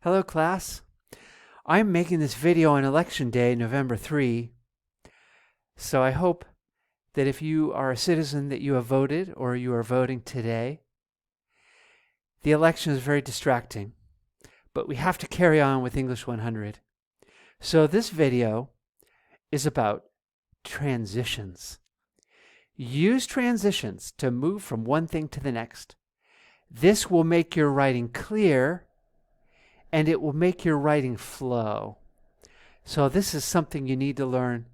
Hello, class. I'm making this video on Election Day, November 3. So I hope that if you are a citizen that you have voted or you are voting today, the election is very distracting, but we have to carry on with English 100. So this video is about transitions. Use transitions to move from one thing to the next. This will make your writing clear and it will make your writing flow. So this is something you need to learn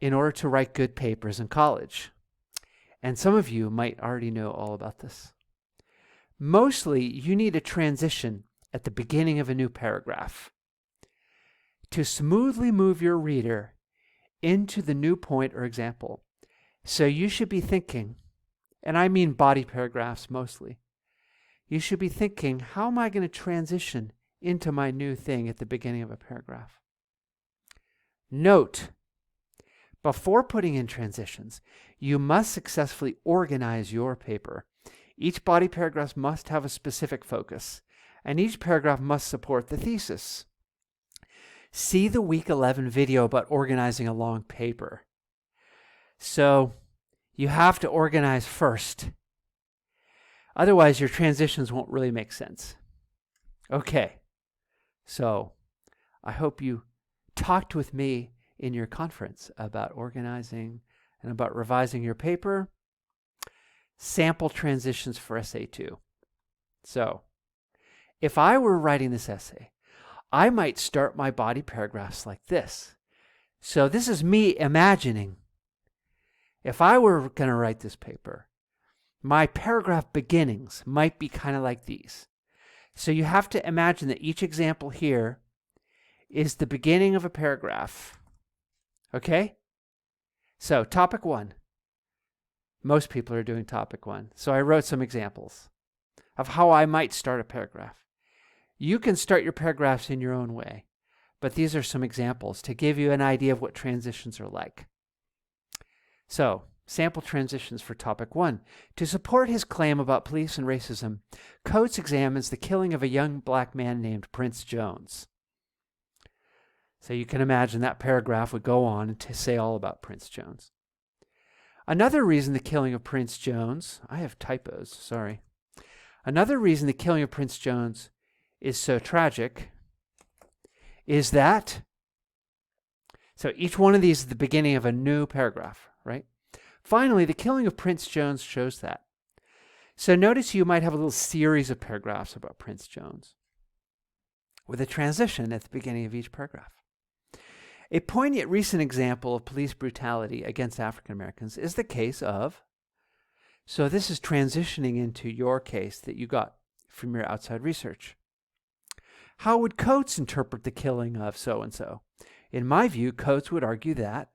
in order to write good papers in college. And some of you might already know all about this. Mostly, you need a transition at the beginning of a new paragraph to smoothly move your reader into the new point or example. So you should be thinking, and I mean body paragraphs mostly, you should be thinking, how am I going to transition into my new thing at the beginning of a paragraph? Note, before putting in transitions, you must successfully organize your paper. Each body paragraph must have a specific focus, and each paragraph must support the thesis. See the week 11 video about organizing a long paper. So you have to organize first. Otherwise, your transitions won't really make sense. Okay, so I hope you talked with me in your conference about organizing and about revising your paper. Sample transitions for essay 2. So, if I were writing this essay, I might start my body paragraphs like this. So this is me imagining. If I were going to write this paper, my paragraph beginnings might be kind of like these. So you have to imagine that each example here is the beginning of a paragraph. Okay? So topic 1. Most people are doing topic 1. So I wrote some examples of how I might start a paragraph. You can start your paragraphs in your own way, but these are some examples to give you an idea of what transitions are like. So, sample transitions for topic 1. To support his claim about police and racism, Coates examines the killing of a young black man named Prince Jones. So you can imagine that paragraph would go on to say all about Prince Jones. Another reason the killing of Prince Jones, I have typos, sorry. Another reason the killing of Prince Jones is so tragic is that, so each one of these is the beginning of a new paragraph, right? Finally, the killing of Prince Jones shows that. So notice you might have a little series of paragraphs about Prince Jones with a transition at the beginning of each paragraph. A poignant recent example of police brutality against African Americans is the case of, so this is transitioning into your case that you got from your outside research. How would Coates interpret the killing of so-and-so? In my view, Coates would argue that,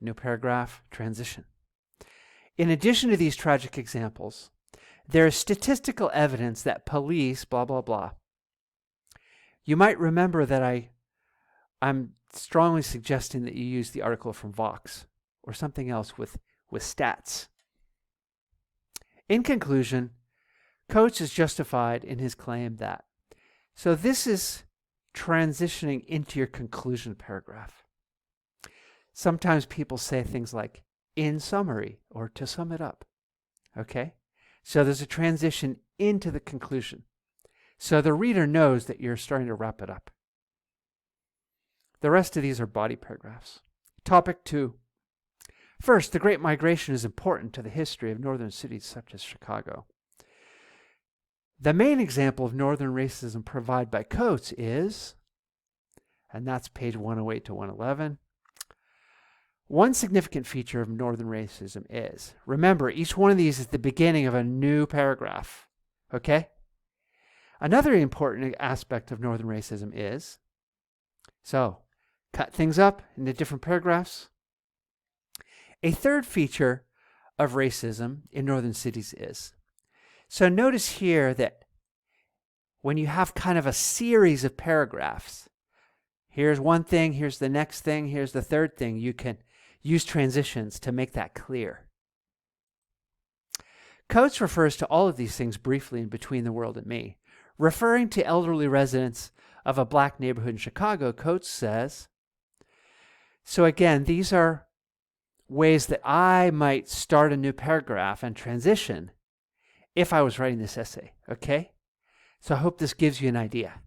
new paragraph, transition. In addition to these tragic examples, there is statistical evidence that police, blah, blah, blah. You might remember that I'm strongly suggesting that you use the article from Vox or something else with stats. In conclusion, Coates is justified in his claim that, so this is transitioning into your conclusion paragraph. Sometimes people say things like, in summary, or to sum it up. Okay? So there's a transition into the conclusion. So the reader knows that you're starting to wrap it up. The rest of these are body paragraphs. Topic 2. First, the Great Migration is important to the history of northern cities such as Chicago. The main example of northern racism provided by Coates is, and that's page 108 to 111, one significant feature of northern racism is, remember, each one of these is the beginning of a new paragraph, okay? Another important aspect of northern racism is, so, cut things up into different paragraphs. A third feature of racism in northern cities is, so notice here that when you have kind of a series of paragraphs, here's one thing, here's the next thing, here's the third thing, you can use transitions to make that clear. Coates refers to all of these things briefly in Between the World and Me. Referring to elderly residents of a black neighborhood in Chicago, Coates says, so again, these are ways that I might start a new paragraph and transition if I was writing this essay, okay? So I hope this gives you an idea.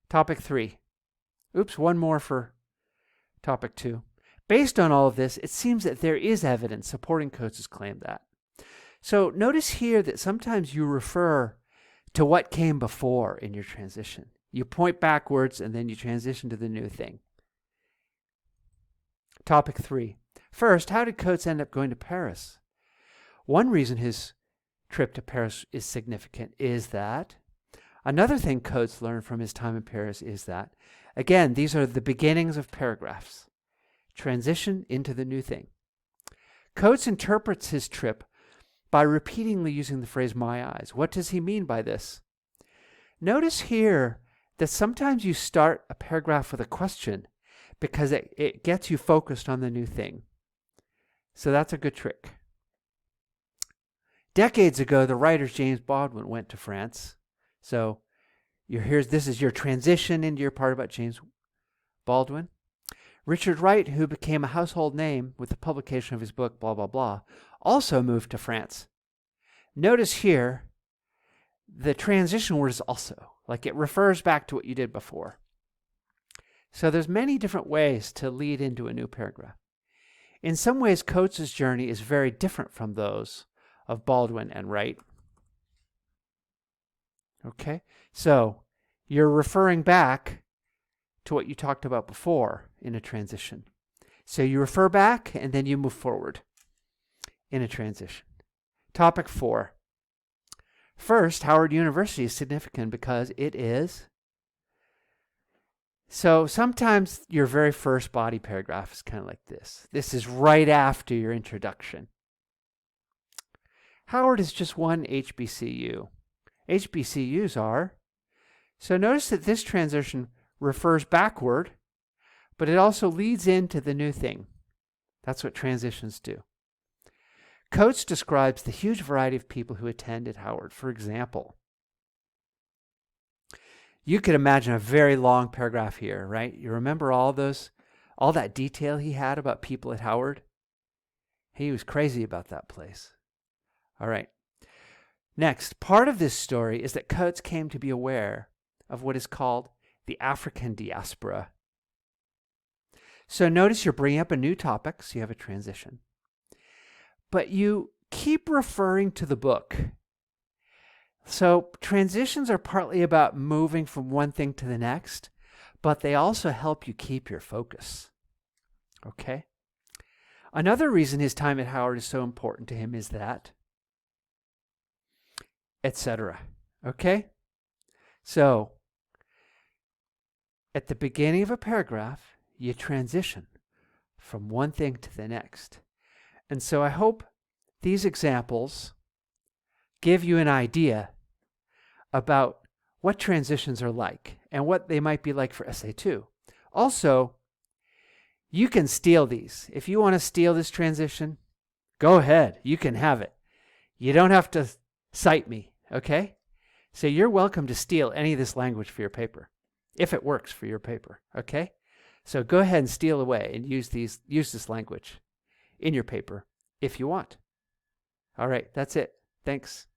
Topic 3. Oops, one more for topic 2. Based on all of this, it seems that there is evidence supporting Coates' claim that. So notice here that sometimes you refer to what came before in your transition. You point backwards and then you transition to the new thing. Topic 3. First, how did Coates end up going to Paris? One reason his trip to Paris is significant is that another thing Coates learned from his time in Paris is that, again, these are the beginnings of paragraphs. Transition into the new thing. Coates interprets his trip by repeatedly using the phrase "my eyes." What does he mean by this? Notice here that sometimes you start a paragraph with a question because it gets you focused on the new thing. So that's a good trick. Decades ago, the writer James Baldwin went to France. So this is your transition into your part about James Baldwin. Richard Wright, who became a household name with the publication of his book, blah, blah, blah, also moved to France. Notice here, the transition word is also, like it refers back to what you did before. So there's many different ways to lead into a new paragraph. In some ways, Coates' journey is very different from those of Baldwin and Wright. Okay, so you're referring back to what you talked about before in a transition. So you refer back and then you move forward in a transition. Topic 4. First, Howard University is significant because it is. So sometimes your very first body paragraph is kind of like this. This is right after your introduction. Howard is just one HBCU. HBCUs are. So notice that this transition refers backward, but it also leads into the new thing. That's what transitions do. Coates describes the huge variety of people who attend at Howard. For example, you could imagine a very long paragraph here, right? You remember all that detail he had about people at Howard? He was crazy about that place. All right. Next, part of this story is that Coates came to be aware of what is called the African diaspora. So notice you're bringing up a new topic, so you have a transition. But you keep referring to the book. So transitions are partly about moving from one thing to the next, but they also help you keep your focus. Okay? Another reason his time at Howard is so important to him is that, etc. Okay? So, at the beginning of a paragraph, you transition from one thing to the next. And so I hope these examples give you an idea about what transitions are like and what they might be like for essay 2. Also, you can steal these. If you want to steal this transition, go ahead. You can have it. You don't have to cite me, okay? So you're welcome to steal any of this language for your paper, if it works for your paper, okay? So go ahead and steal away and use this language in your paper if you want. All right, that's it. Thanks.